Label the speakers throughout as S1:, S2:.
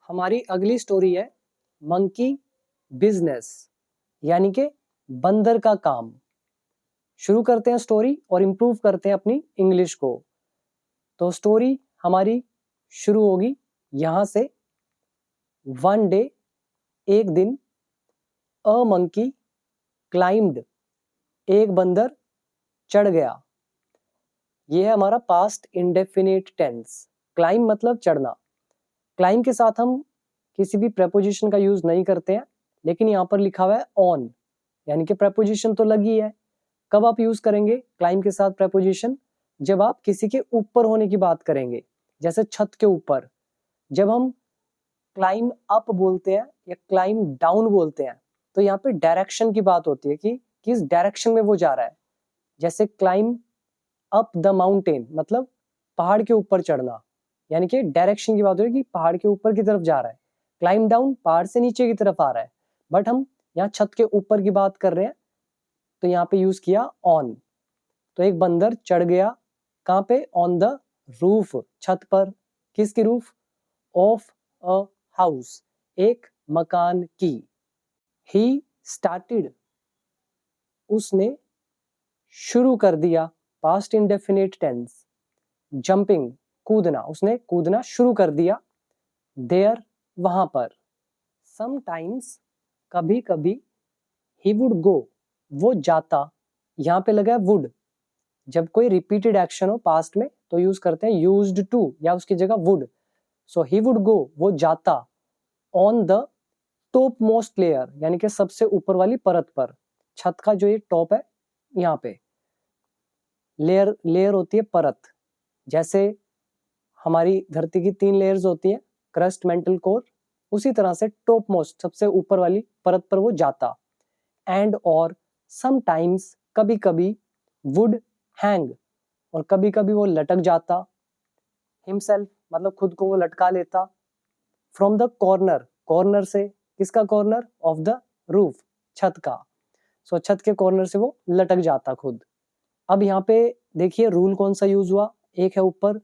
S1: हमारी अगली स्टोरी है मंकी बिजनेस, यानी कि बंदर का काम। शुरू करते हैं स्टोरी और इम्प्रूव करते हैं अपनी इंग्लिश को। तो स्टोरी हमारी शुरू होगी यहां से। वन डे, एक दिन, अ मंकी क्लाइम्ड, एक बंदर चढ़ गया। यह है हमारा पास्ट इंडेफिनिट टेंस। क्लाइम मतलब चढ़ना। क्लाइम के साथ हम किसी भी प्रेपोजिशन का यूज नहीं करते हैं, लेकिन यहाँ पर लिखा हुआ है ऑन, यानी कि प्रेपोजिशन तो लगी है। कब आप यूज करेंगे क्लाइम के साथ प्रेपोजिशन? जब आप किसी के ऊपर होने की बात करेंगे, जैसे छत के ऊपर। जब हम क्लाइम अप बोलते हैं या क्लाइम डाउन बोलते हैं, तो यहाँ पे डायरेक्शन की बात होती है कि किस डायरेक्शन में वो जा रहा है। जैसे क्लाइम अप द माउंटेन मतलब पहाड़ के ऊपर चढ़ना, यानी कि डायरेक्शन की बात हो रही है कि पहाड़ के ऊपर की तरफ जा रहा है। क्लाइम डाउन पहाड़ से नीचे की तरफ आ रहा है, बट हम यहाँ छत के ऊपर की बात कर रहे हैं, तो यहाँ पे यूज किया ऑन। तो एक बंदर चढ़ गया कहाँ पे? ऑन द रूफ, छत पर। किसकी रूफ? ऑफ अ हाउस, एक मकान की। ही स्टार्टेड, उसने शुरू कर दिया, पास्ट इंडेफिनिट टेंस। जंपिंग, कूदना, उसने कूदना शुरू कर दिया। देयर, वहां पर। समटाइम्स, कभी कभी। ही वुड गो, वो जाता। यहां पे लगा है वुड। जब कोई रिपीटेड एक्शन हो पास्ट में तो यूज करते हैं यूज्ड टू या उसकी जगह would. So he would go, वो जाता। On the top most layer, यानी कि सबसे ऊपर वाली परत पर। छत का जो ये टॉप है, यहाँ पे लेयर लेयर होती है परत। जैसे हमारी धरती की 3 लेयर्स होती है, क्रस्ट, मेंटल, कोर। उसी तरह से टॉप मोस्ट सबसे ऊपर वाली परत पर वो जाता। एंड और समटाइम्स, कभी कभी। वुड हैंग, और कभी कभी वो लटक जाता। हिमसेल्फ मतलब खुद को वो लटका लेता। फ्रॉम द कॉर्नर, कॉर्नर से। किसका कॉर्नर? ऑफ द रूफ, छत का। सो छत के कॉर्नर से वो लटक जाता खुद। अब यहाँ पे देखिए रूल कौन सा यूज हुआ। एक है ऊपर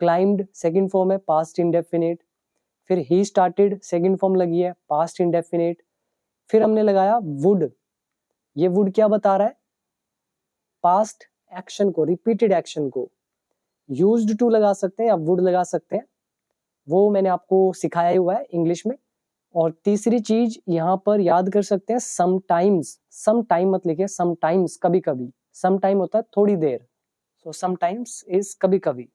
S1: क्लाइम्ड, सेकंड फॉर्म है पास्ट इंडेफिनिट। फिर ही स्टार्टेड, सेकंड फॉर्म लगी है पास्ट इंडेफिनिट। फिर हमने लगाया वुड। ये वुड क्या बता रहा है? पास्ट एक्शन को, रिपीटेड एक्शन को। यूज्ड टू लगा सकते हैं या वुड लगा सकते हैं, वो मैंने आपको सिखाया हुआ है इंग्लिश में। और तीसरी चीज यहाँ पर याद कर सकते हैं समटाइम्स। सम टाइम मत लिखिए, समटाइम्स कभी कभी। सम टाइम होता है थोड़ी देर, सो समटाइम्स इज कभी कभी।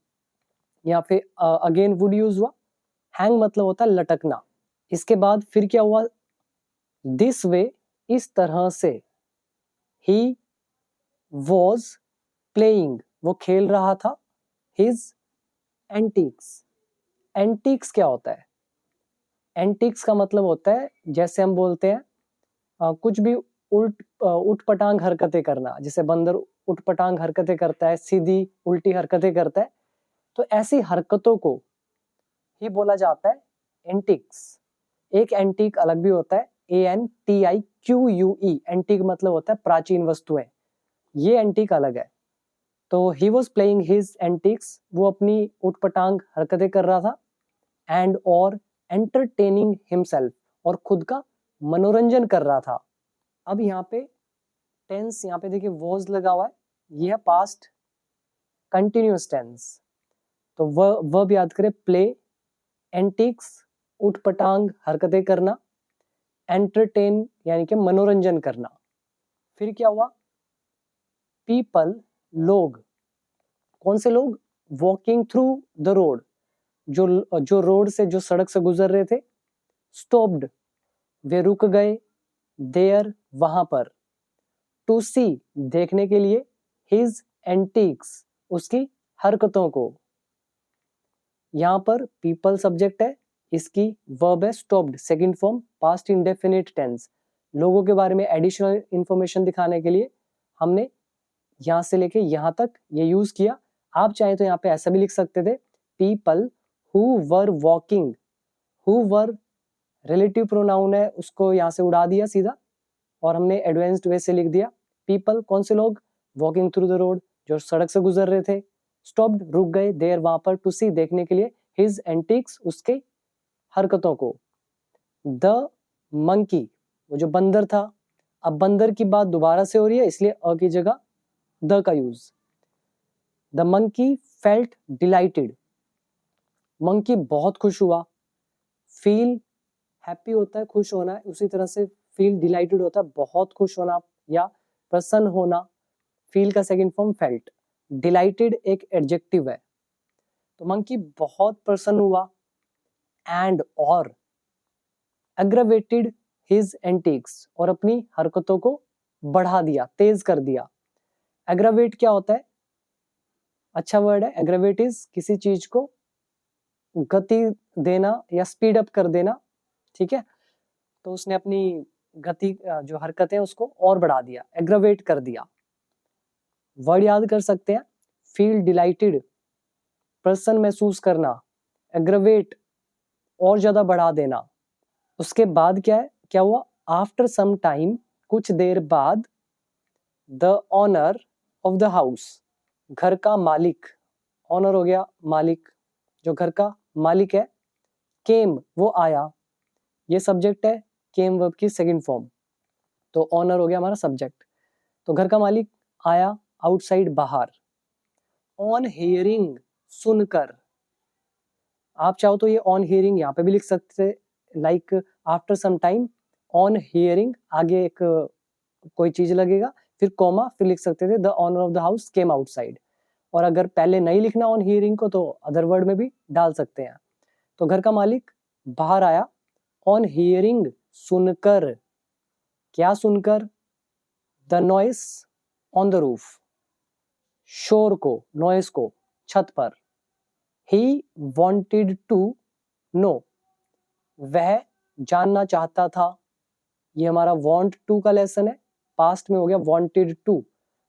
S1: यहाँ पे अगेन वुड यूज हुआ। हैंग मतलब होता है लटकना। इसके बाद फिर क्या हुआ? दिस वे, इस तरह से। ही वॉज प्लेइंग, वो खेल रहा था। His antics. एंटिक्स क्या होता है? एंटिक्स का मतलब होता है, जैसे हम बोलते हैं कुछ भी उठ पटांग हरकतें करना। जैसे बंदर उठ पटांग हरकतें करता है, सीधी उल्टी हरकतें करता है, तो ऐसी हरकतों को ही बोला जाता है एंटिक्स। एक एंटीक अलग भी होता है, ANTIQUE। एंटीक मतलब होता है प्राचीन वस्तुएं, ये एंटीक अलग है। तो he was playing his antics, वो अपनी उठपटांग हरकतें कर रहा था। एंड और एंटरटेनिंग हिमसेल्फ, और खुद का मनोरंजन कर रहा था। अब यहाँ पे टेंस, यहाँ पे देखिए वॉज लगा हुआ है, यह है पास्ट कंटिन्यूअस टेंस। तो वर्ब याद करें, प्ले, एंटिक्स उठपटांग हरकतें करना, एंटरटेन यानी कि मनोरंजन करना। फिर क्या हुआ? पीपल, लोग। कौन से लोग? वॉकिंग थ्रू द रोड, जो रोड से, जो सड़क से गुजर रहे थे। स्टॉप्ड, वे रुक गए। देयर, वहां पर। टू सी, देखने के लिए। हिज एंटिक्स, उसकी हरकतों को। यहां पर पीपल सब्जेक्ट है, इसकी वर्ब है stopped, second form past indefinite tense. लोगों के बारे में एडिशनल इंफॉर्मेशन दिखाने के लिए हमने यहां से लेके यहां तक ये यूज किया। आप चाहे तो यहाँ पे ऐसा भी लिख सकते थे, people who were walking. Who were relative pronoun है, उसको यहाँ से उड़ा दिया सीधा, और हमने एडवांस्ड वे से लिख दिया। पीपल, कौन से लोग? वॉकिंग थ्रू द रोड, जो सड़क से गुजर रहे थे। स्टॉप्ड, रुक गए। देयर, वहां पर। टू सी, देखने के लिए। हिज एंटिक्स, उसके हरकतों को। द मंकी, वो जो बंदर था, अब बंदर की बात दोबारा से हो रही है इसलिए अ की जगह द का use. The monkey felt dilated, monkey बहुत खुश हुआ। फील हैप्पी होता है, खुश होना है, उसी तरह से फील डिलाइटेड होता है बहुत खुश होना या प्रसन्न होना। फील का सेकंड फॉर्म फेल्ट। डिलाइटेड एक एडजेक्टिव है। तो मंकी बहुत प्रसन्न हुआ एंड और एग्रावेटेड हिज एंटिक्स, और अपनी हरकतों को बढ़ा दिया, तेज कर दिया। एग्रावेट क्या होता है? अच्छा वर्ड है। एग्रावेट इज किसी चीज को गति देना या स्पीड अप कर देना, ठीक है। तो उसने अपनी गति जो हरकतें उसको और बढ़ा दिया, एग्रावेट कर दिया। वर्ड याद कर सकते हैं, फील डिलाइटेड प्रसन्न महसूस करना, एग्रावेट और ज्यादा बढ़ा देना। उसके बाद क्या है, क्या हुआ? आफ्टर सम टाइम, कुछ देर बाद, the owner of the house, घर का मालिक, ऑनर हो गया मालिक, जो घर का मालिक है, केम वो आया, ये सब्जेक्ट है, केम वर्ब की सेकंड फॉर्म, तो ऑनर हो गया हमारा सब्जेक्ट। तो घर का मालिक आया, आउटसाइड बाहर। ऑन हियरिंग सुनकर, आप चाहो तो ये ऑन हियरिंग यहाँ पे भी लिख सकते, like after some time, on hearing आगे एक कोई चीज लगेगा, फिर कॉमा, फिर लिख सकते थे the owner of the house came outside. और अगर पहले नहीं लिखना ऑन हियरिंग को तो अदर वर्ड में भी डाल सकते हैं। तो घर का मालिक बाहर आया, ऑन हियरिंग सुनकर, क्या सुनकर? The noise on the roof, शोर को, नॉइस को, छत पर। ही वॉन्टेड टू नो, वह जानना चाहता था। ये हमारा वॉन्ट टू का लेसन है, पास्ट में हो गया वॉन्टेड टू,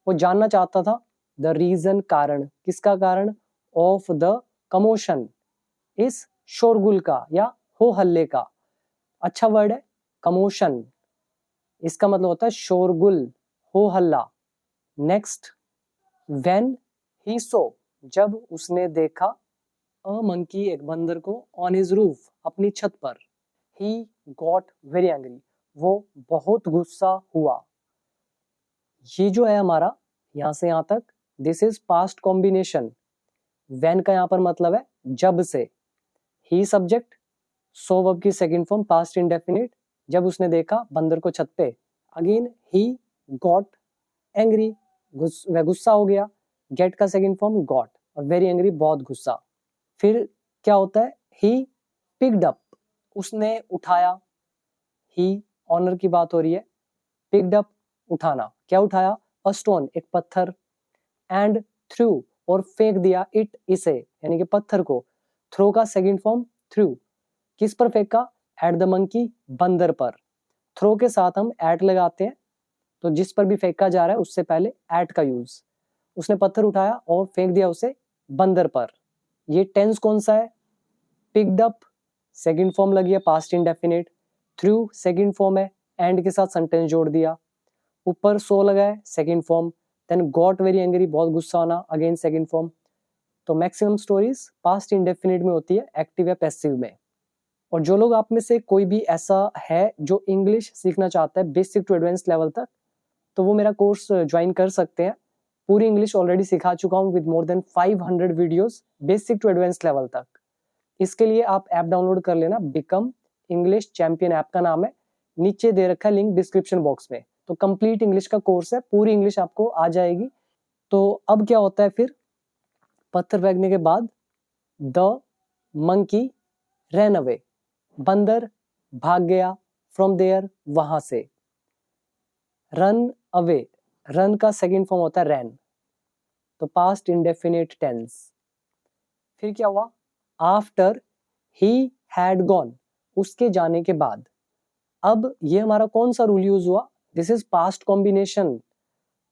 S1: वो जानना चाहता था। द रीजन, कारण, किसका कारण? ऑफ द कमोशन, इस शोरगुल का या हो हल्ले का। अच्छा वर्ड है कमोशन, इसका मतलब होता है शोरगुल, हो हल्ला। नेक्स्ट, व्हेन ही सो, जब उसने देखा, अ मंकी एक बंदर को, ऑन हिज रूफ अपनी छत पर। ही गॉट वेरी एंग्री, वो बहुत गुस्सा हुआ। ये जो है हमारा यहां से यहां तक, this is past combination. When का यहां पर मतलब है जब से, ही सब्जेक्ट, सो वर्ब की सेकंड फॉर्म पास्ट इंडेफिनिट, जब उसने देखा बंदर को छत पे। अगेन ही गॉट एंग्री, वह गुस्सा हो गया, गेट का सेकंड फॉर्म गॉट, और वेरी एंग्री बहुत गुस्सा। फिर क्या होता है? ही पिक्ड अप, उसने उठाया। ही ऑनर की बात हो रही है, पिक्ड अप उठाना, क्या उठाया? अ स्टोन, एक पत्थर, एंड थ्रू, और फेंक दिया, इट, इसे, यानी कि पत्थर को। थ्रो का सेकंड फॉर्म थ्रू, किस पर फेंका? एट द मंकी, बंदर पर। थ्रो के साथ हम एट लगाते हैं, तो जिस पर भी फेंका जा रहा है उससे पहले एट का यूज। उसने पत्थर उठाया और फेंक दिया उसे बंदर पर। ये टेंस कौन सा है? पिक्ड अप सेकंड फॉर्म लगी है past indefinite, through second form है, एंड के साथ सेंटेंस जोड़ दिया, ऊपर सो लगा है second form, then got very angry बहुत गुस्सा होना, अगेन सेकंड फॉर्म। तो मैक्सिमम स्टोरीज पास्ट इंडेफिनिट में होती है, एक्टिव या पैसिव में। और जो लोग आप में से कोई भी ऐसा है जो इंग्लिश सीखना चाहता है बेसिक टू एडवांस लेवल तक, तो वो मेरा कोर्स ज्वाइन कर सकते हैं। पूरी इंग्लिश ऑलरेडी सिखा चुका हूँ with more than 500 videos basic to advance level तक। इसके लिए आप ऐप डाउनलोड कर लेना, बिकम इंग्लिश चैंपियन ऐप का नाम है, नीचे दे रखा है लिंक डिस्क्रिप्शन बॉक्स में। तो कंप्लीट इंग्लिश का कोर्स है, पूरी इंग्लिश आपको आ जाएगी। तो अब क्या होता है फिर? पत्थर फेंकने के बाद द मंकी रैन अवे, बंदर भाग गया, फ्रॉम देयर, वहां से। रन अवे, रन का सेकंड फॉर्म होता है रैन, तो पास्ट इंडेफिनिट टेंस। फिर क्या हुआ? आफ्टर ही हैड गॉन, उसके जाने के बाद। अब ये हमारा कौन सा रूल यूज हुआ? This is past combination.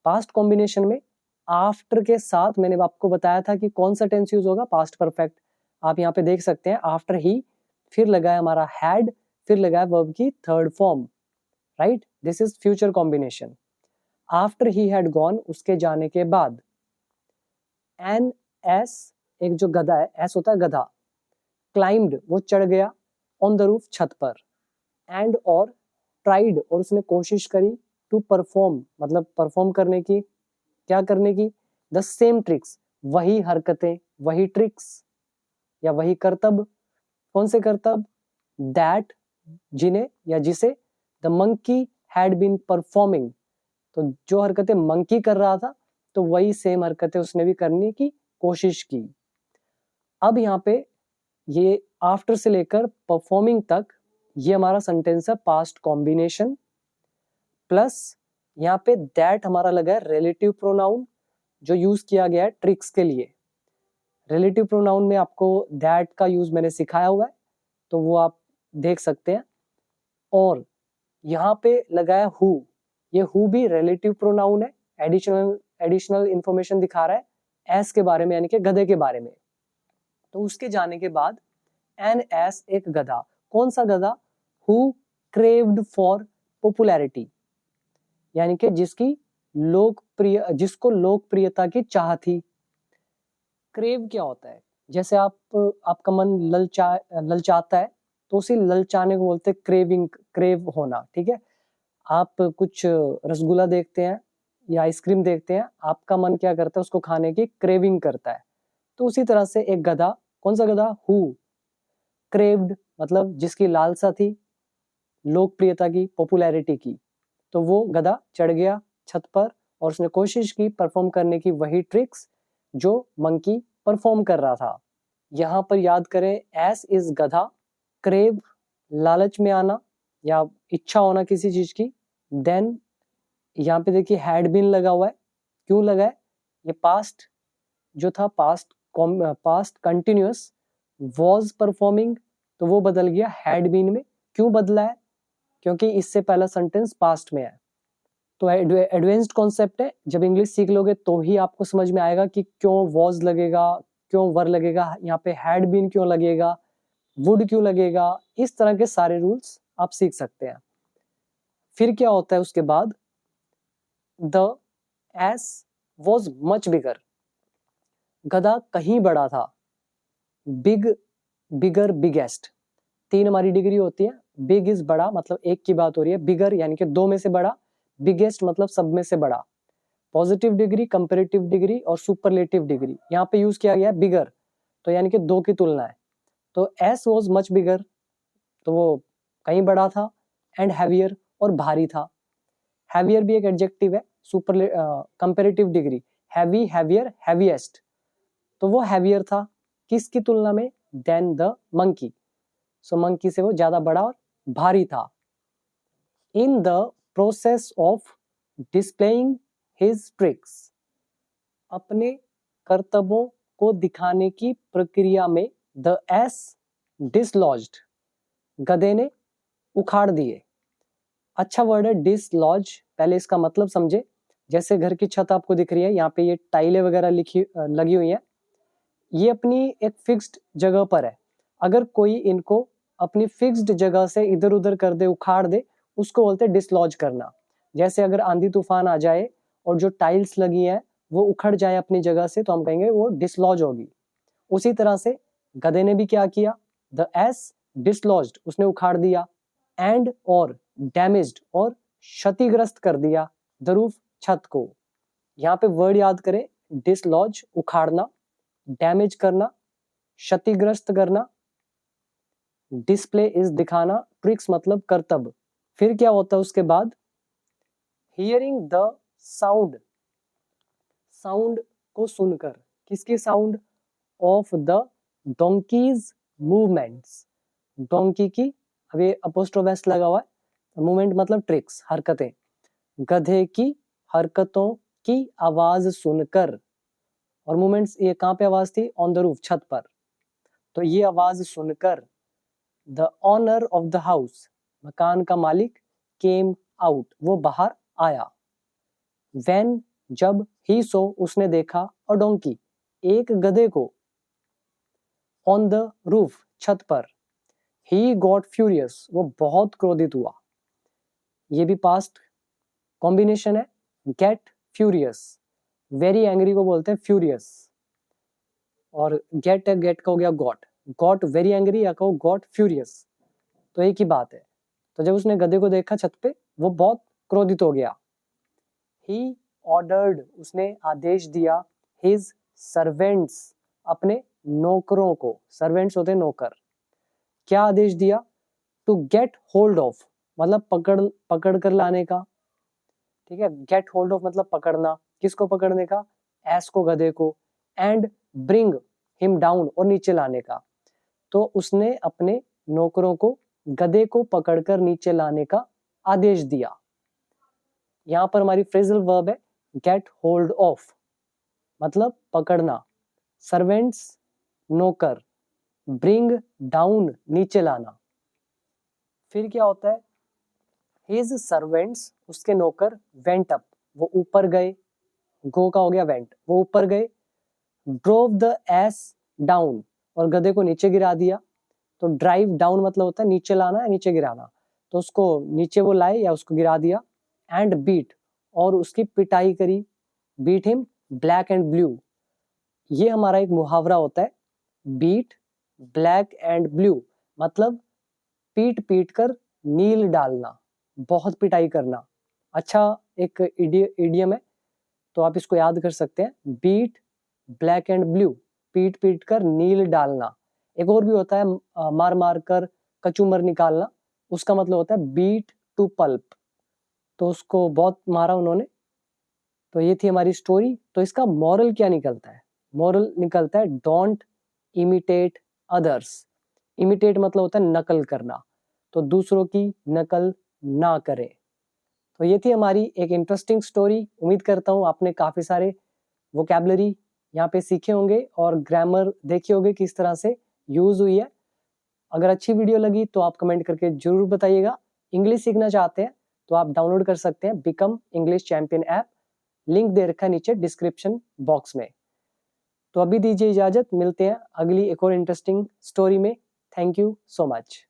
S1: Past combination में आफ्टर के साथ मैंने आपको बताया था कि कौन सा टेंस यूज होगा, पास्ट परफेक्ट। आप यहाँ पे देख सकते हैं, आफ्टर ही, फिर लगा है हमारा हैड, फिर लगा है वर्ब की third form, right? This is future combination. After he had gone, उसके जाने के बाद। एन एस, एक जो गधा है, एस होता है गधा, क्लाइम्ड वो चढ़ गया, ऑन द रूफ, छत पर, एंड और ट्राइड और उसने कोशिश करी, टू परफॉर्म मतलब परफॉर्म करने की, क्या करने की, द सेम ट्रिक्स, वही हरकतें, वही ट्रिक्स या वही करतब, कौन से करतब, दैट जिन्हें या जिसे the monkey had been performing, तो जो हरकतें मंकी कर रहा था तो वही सेम हरकतें उसने भी करने की कोशिश की। अब यहाँ पे ये आफ्टर से लेकर परफॉर्मिंग तक ये हमारा सेंटेंस है पास्ट कॉम्बिनेशन, प्लस यहाँ पे दैट हमारा लगा है रिलेटिव प्रोनाउन जो यूज किया गया है ट्रिक्स के लिए। रिलेटिव प्रोनाउन में आपको दैट का यूज मैंने सिखाया हुआ है तो वो आप देख सकते हैं। और यहाँ पे लगा है हु, ये हु भी रिलेटिव प्रोनाउन है, एडिशनल इंफॉर्मेशन दिखा रहा है एस के बारे में यानी कि गधे के बारे में। तो उसके जाने के बाद एन एस एक गधा, कौन सा गधा, हु क्रेव्ड फॉर पॉपुलैरिटी, यानी कि जिसको लोकप्रियता की चाह थी। क्रेव क्या होता है, जैसे आपका मन ललचाता है तो उसी ललचाने को बोलते हैं क्रेविंग, क्रेव होना, ठीक है। आप कुछ रसगुल्ला देखते हैं या आइसक्रीम देखते हैं, आपका मन क्या करता है, उसको खाने की क्रेविंग करता है। तो उसी तरह से एक गधा, कौन सा गधा, हु क्रेव्ड मतलब जिसकी लालसा थी लोकप्रियता की, पॉपुलैरिटी की, तो वो गधा चढ़ गया छत पर और उसने कोशिश की परफॉर्म करने की वही ट्रिक्स जो मंकी परफॉर्म कर रहा था। यहाँ पर याद करें एस इज गधा, क्रेव लालच में आना या इच्छा होना किसी चीज की, देन यहाँ पे देखिए हैड बीन लगा हुआ है, क्यों लगा है, ये पास्ट जो था पास्ट कंटिन्यूअस, वॉज परफॉर्मिंग तो वो बदल गया हैड बीन में। क्यों बदला है, क्योंकि इससे पहला सेंटेंस पास्ट में है। तो एडवांस्ड कॉन्सेप्ट है, जब इंग्लिश सीख लोगे तो ही आपको समझ में आएगा कि क्यों वॉज लगेगा, क्यों वर लगेगा, यहाँ पे हैड बीन क्यों लगेगा, वुड क्यों लगेगा, इस तरह के सारे रूल्स आप सीख सकते हैं। फिर क्या होता है उसके बाद, the S was much bigger, गधा कहीं बड़ा था, बिग बिगर बिगेस्ट, तीन हमारी डिग्री होती है, बिग इज बड़ा मतलब एक की बात हो रही है, बिगर यानी कि दो में से बड़ा, बिगेस्ट मतलब सब में से बड़ा। पॉजिटिव डिग्री, कंपैरेटिव डिग्री और सुपरलेटिव डिग्री, यहाँ पे यूज किया गया है बिगर, तो यानी कि दो की तुलना है। तो एस वॉज मच बिगर तो वो कहीं बड़ा था, एंड हैवियर और भारी था। हैवियर भी एक एडजेक्टिव है, super comparative degree, heavy, heavier, heaviest, तो वो हैवियर था किसकी तुलना में, than the monkey, so monkey से वो ज्यादा बड़ा और भारी था। In the process of displaying his tricks, अपने करतबों को दिखाने की प्रक्रिया में, द एस डिसलॉज्ड, गधे ने उखाड़ दिए। अच्छा वर्ड है डिसलॉज, पहले इसका मतलब समझे। जैसे घर की छत आपको दिख रही है, यहाँ पे ये टाइलें वगैरह लगी हुई है, ये अपनी एक फिक्स्ड जगह पर है। अगर कोई इनको अपनी फिक्स्ड जगह से इधर उधर कर दे, उखाड़ दे, उसको बोलते हैं डिसलॉज करना। जैसे अगर आंधी तूफान आ जाए और जो टाइल्स लगी है वो उखड़ जाए अपनी जगह से, तो हम कहेंगे वो डिसलॉज होगी। उसी तरह से गधे ने भी क्या किया, द एस डिसलॉज्ड, उसने उखाड़ दिया, एंड और डैमेज्ड और क्षतिग्रस्त कर दिया, द रूफ, छत को। यहाँ पे वर्ड याद करें, डिसलॉज उखाड़ना, डैमेज करना, क्षतिग्रस्त करना, डिस्प्ले इज दिखाना, ट्रिक्स मतलब करतब। फिर क्या होता है उसके बाद, हियरिंग द साउंड, साउंड को सुनकर, किसकी sound, of the donkey's movements, donkey की, अभी अपोस्ट्रोफ एस लगा हुआ है, मूवमेंट मतलब ट्रिक्स, हरकतें, गधे की हरकतों की आवाज सुनकर, और मूवमेंट्स ये कहाँ पे आवाज थी, ऑन द रूफ, छत पर, तो ये आवाज सुनकर, the owner of the house, मकान का मालिक, केम आउट, वो बाहर आया, व्हेन जब, ही सो उसने देखा, और डोंकी एक गधे को, ऑन द रूफ छत पर, ही गॉट फ्यूरियस वो बहुत क्रोधित हुआ, ये भी पास्ट कॉम्बिनेशन है, गेट फ्यूरियस, वेरी एंग्री को बोलते हैं फ्यूरियस, और गेट का हो गया गॉट, गॉट वेरी एंग्री या कहो गॉट फ्यूरियस, तो एक ही बात है। तो जब उसने गधे को देखा छत पे, वो बहुत क्रोधित हो गया। ही ऑर्डर्ड, उसने आदेश दिया, हिज सर्वेंट्स, अपने नौकरों को, सर्वेंट्स होते नौकर, क्या आदेश दिया? टू गेट होल्ड ऑफ, मतलब पकड़ कर लाने का, ठीक है। गेट होल्ड ऑफ मतलब पकड़ना, किसको पकड़ने का? एस को, गधे को। एंड ब्रिंग हिम डाउन, और नीचे लाने का। तो उसने अपने नौकरों को गधे को पकड़कर नीचे लाने का आदेश दिया। यहां पर हमारी फ्रेजल वर्ब है गेट होल्ड ऑफ, मतलब पकड़ना। सर्वेंट्स, नौकर। ब्रिंग डाउन, नीचे लाना। फिर क्या होता है? हिज सर्वेंट्स, उसके नौकर, वेंट अप, वो ऊपर गए। गो का हो गया वेंट, वो ऊपर गए। ड्रोव द एस डाउन, और गधे को नीचे गिरा दिया। तो ड्राइव डाउन मतलब होता है नीचे लाना या नीचे गिराना, तो उसको नीचे वो लाए या उसको गिरा दिया। एंड बीट, और उसकी पिटाई करी। Beat him black and blue, ये हमारा एक मुहावरा होता है। बीट ब्लैक एंड ब्लू मतलब पीट पीट कर नील डालना, बहुत पिटाई करना। अच्छा एक इडियम है, तो आप इसको याद कर सकते हैं। बीट ब्लैक एंड ब्लू, पीट पीट कर नील डालना। एक और भी होता है मार मार कर कचूमर निकालना, उसका मतलब होता है बीट टू पल्प। तो उसको बहुत मारा उन्होंने। तो ये थी हमारी स्टोरी। तो इसका मॉरल क्या निकलता है? मॉरल निकलता है डोंट इमिटेट अदर्स। इमिटेट मतलब होता है नकल करना, तो दूसरों की नकल ना करें। तो ये थी हमारी एक इंटरेस्टिंग स्टोरी। उम्मीद करता हूँ आपने काफी सारे वोकैबुलरी यहाँ पे सीखे होंगे और ग्रामर देखे होंगे किस तरह से यूज हुई है। अगर अच्छी वीडियो लगी तो आप कमेंट करके जरूर बताइएगा। इंग्लिश सीखना चाहते हैं तो आप डाउनलोड कर सकते हैं become English champion app, link दे रखा है नीचे डिस्क्रिप्शन बॉक्स में। तो अभी दीजिए इजाजत, मिलते हैं अगली एक और इंटरेस्टिंग स्टोरी में। Thank you so much.